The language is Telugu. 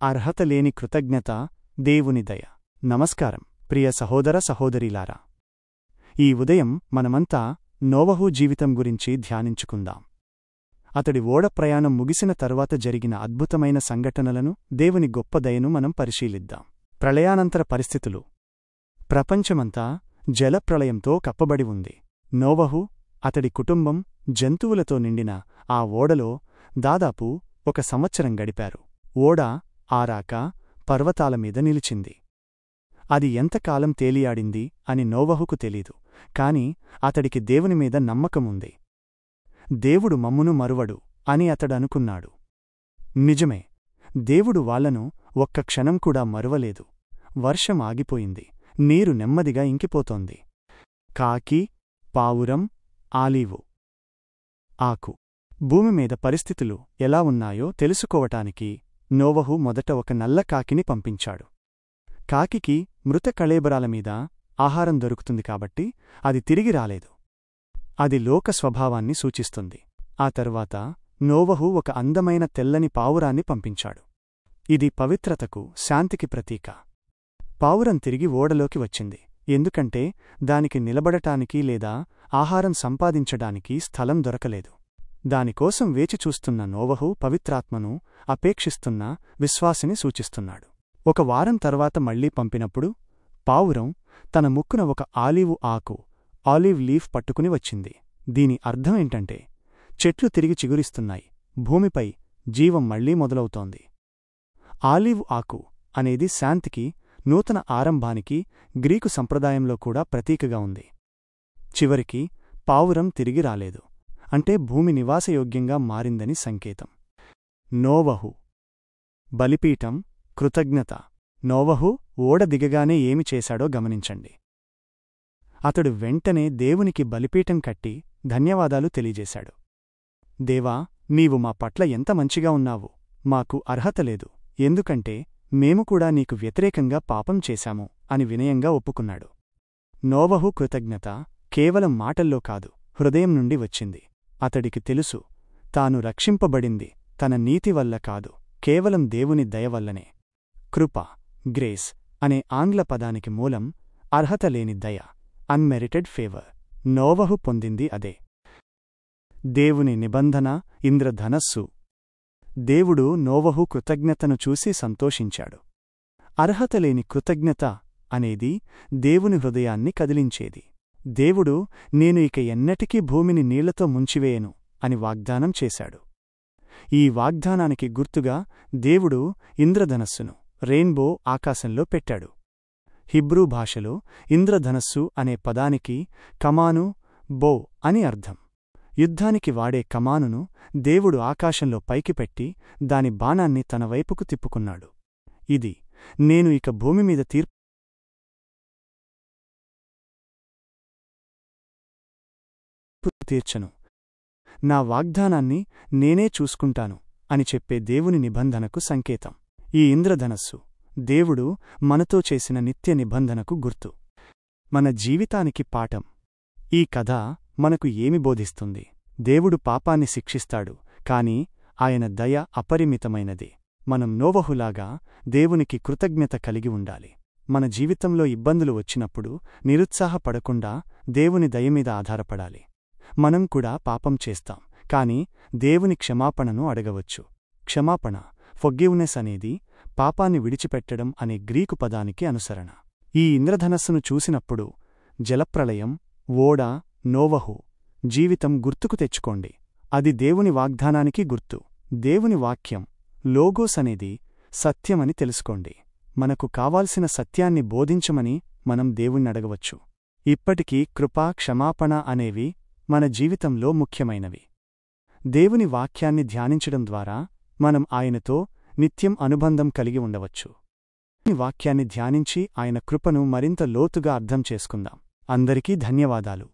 అర్హత లేని కృతజ్ఞత దేవుని దయ. నమస్కారం ప్రియ సహోదర సహోదరీలారా. ఈ ఉదయం మనమంతా నోవహు జీవితం గురించి ధ్యానించుకుందాం. అతడి ఓడ ప్రయాణం ముగిసిన తరువాత జరిగిన అద్భుతమైన సంఘటనలను, దేవుని గొప్ప దయను మనం పరిశీలిద్దాం. ప్రళయానంతర పరిస్థితులు. ప్రపంచమంతా జలప్రళయంతో కప్పబడి ఉంది. నోవహు, అతడి కుటుంబం జంతువులతో నిండిన ఆ ఓడలో దాదాపు 1 సంవత్సరం గడిపారు. ఓడ ఆరాక పర్వతాలమీద నిలిచింది. అది ఎంతకాలం తేలియాడింది అని నోవహుకు తెలీదు, కాని అతడికి దేవునిమీద నమ్మకముంది. దేవుడు మమ్మును మరువడు అని అతడనుకున్నాడు. నిజమే, దేవుడు వాళ్లను ఒక్క క్షణం కూడా మరువలేదు. వర్షం ఆగిపోయింది, నీరు నెమ్మదిగా ఇంకిపోతోంది. కాకి, పావురం, ఆలీవు ఆకు. భూమిమీద పరిస్థితులు ఎలా ఉన్నాయో తెలుసుకోవటానికి నోవహు మొదట ఒక నల్ల కాకిని పంపించాడు. కాకికి మృత కళేబరాలమీద ఆహారం దొరుకుతుంది కాబట్టి అది తిరిగి రాలేదు. అది లోక స్వభావాన్ని సూచిస్తుంది. ఆ తరువాత నోవహు ఒక అందమైన తెల్లని పావురాన్ని పంపించాడు. ఇది పవిత్రతకు, శాంతికి ప్రతీక. పావురం తిరిగి ఓడలోకి వచ్చింది, ఎందుకంటే దానికి నిలబడటానికి లేదా ఆహారం సంపాదించడానికి స్థలం దొరకలేదు. దానికోసం వేచిచూస్తున్న నోవహు పవిత్రాత్మను అపేక్షిస్తున్న విశ్వాసిని సూచిస్తున్నాడు. 1 వారం తర్వాత మళ్లీ పంపినప్పుడు పావురం తన ముక్కున ఒక ఆలీవు ఆకు, ఆలివ్ లీఫ్ పట్టుకుని వచ్చింది. దీని అర్థమేంటంటే, చెట్లు తిరిగి చిగురిస్తున్నాయి, భూమిపై జీవం మళ్లీ మొదలవుతోంది. ఆలివ్ ఆకు అనేది శాంతికి, నూతన ఆరంభానికి గ్రీకు సంప్రదాయంలో కూడా ప్రతీకగా ఉంది. చివరికి పావురం తిరిగి రాలేదు, అంటే భూమి నివాసయోగ్యంగా మారిందని సంకేతం. నోవహు బలిపీఠం, కృతజ్ఞత. నోవహు ఓడ దిగగానే ఏమి చేశాడో గమనించండి. అతడు వెంటనే దేవునికి బలిపీఠం కట్టి ధన్యవాదాలు తెలియజేశాడు. దేవా, నీవు మా పట్ల ఎంత మంచిగా ఉన్నావు. మాకు అర్హత లేదు, ఎందుకంటే మేము కూడా నీకు వ్యతిరేకంగా పాపం చేశాము అని వినయంగా ఒప్పుకున్నాడు. నోవహు కృతజ్ఞత కేవలం మాటల్లో కాదు, హృదయం నుండి వచ్చింది. అతడికి తెలుసు, తాను రక్షింపబడింది తన నీతి వల్ల కాదు, కేవలం దేవుని దయవల్లనే. కృప, గ్రేస్ అనే ఆంగ్ల పదానికి మూలం అర్హత లేని దయ, అన్మెరిటెడ్ ఫేవర్. నోవహు పొందింది అదే. దేవుని నిబంధన, ఇంద్రధనస్సు. దేవుడు నోవహు కృతజ్ఞతను చూసి సంతోషించాడు. అర్హత లేని కృతజ్ఞత అనేది దేవుని హృదయాన్ని కదిలించేది. దేవుడు, నేను ఇక ఎన్నటికీ భూమిని నీళ్లతో ముంచివేయను అని వాగ్దానం చేశాడు. ఈ వాగ్దానానికి గుర్తుగా దేవుడు ఇంద్రధనస్సును, రెయిన్బో, ఆకాశంలో పెట్టాడు. హిబ్రూ భాషలో ఇంద్రధనస్సు అనే పదానికి కమాను, బో అని అర్థం. యుద్ధానికి వాడే కమానును దేవుడు ఆకాశంలో పైకి పెట్టి దాని బాణాన్ని తన వైపుకు తిప్పుకున్నాడు. ఇది, నేను ఇక భూమిమీద తీర్పు తీర్చను, నా వాగ్దానాన్ని నేనే చూసుకుంటాను అని చెప్పే దేవుని నిబంధనకు సంకేతం. ఈ ఇంద్రధనస్సు దేవుడు మనతో చేసిన నిత్య నిబంధనకు గుర్తు. మన జీవితానికి పాఠం. ఈ కథ మనకు ఏమి బోధిస్తుంది? దేవుడు పాపాన్ని శిక్షిస్తాడు, కాని ఆయన దయ అపరిమితమైనది. మనం నోవహులాగా దేవునికి కృతజ్ఞత కలిగి ఉండాలి. మన జీవితంలో ఇబ్బందులు వచ్చినప్పుడు నిరుత్సాహపడకుండా దేవుని దయమీద ఆధారపడాలి. మనం కూడా పాపం చేస్తాం, కాని దేవుని క్షమాపణను అడగవచ్చు. క్షమాపణ, ఫొర్గివ్నెస్ అనేది పాపాన్ని విడిచిపెట్టడం అనే గ్రీకు పదానికి అనుసరణ. ఈ ఇంద్రధనస్సును చూసినప్పుడు జలప్రళయం, ఓడ, నోవహు జీవితం గుర్తుకు తెచ్చుకోండి. అది దేవుని వాగ్దానానికి గుర్తు. దేవుని వాక్యం, లోగోస్ అనేది సత్యమని తెలుసుకోండి. మనకు కావాల్సిన సత్యాన్ని బోధించమని మనం దేవుణ్ణడగవచ్చు. ఇప్పటికీ కృప, క్షమాపణ అనేవి మన జీవితంలో ముఖ్యమైనవి. దేవుని వాక్యాన్ని ధ్యానించడం ద్వారా మనం ఆయనతో నిత్యం అనుబంధం కలిగి ఉండవచ్చు. ఈ వాక్యాన్ని ధ్యానించి ఆయన కృపను మరింత లోతుగా అర్థం చేసుకుందాం. అందరికీ ధన్యవాదాలు.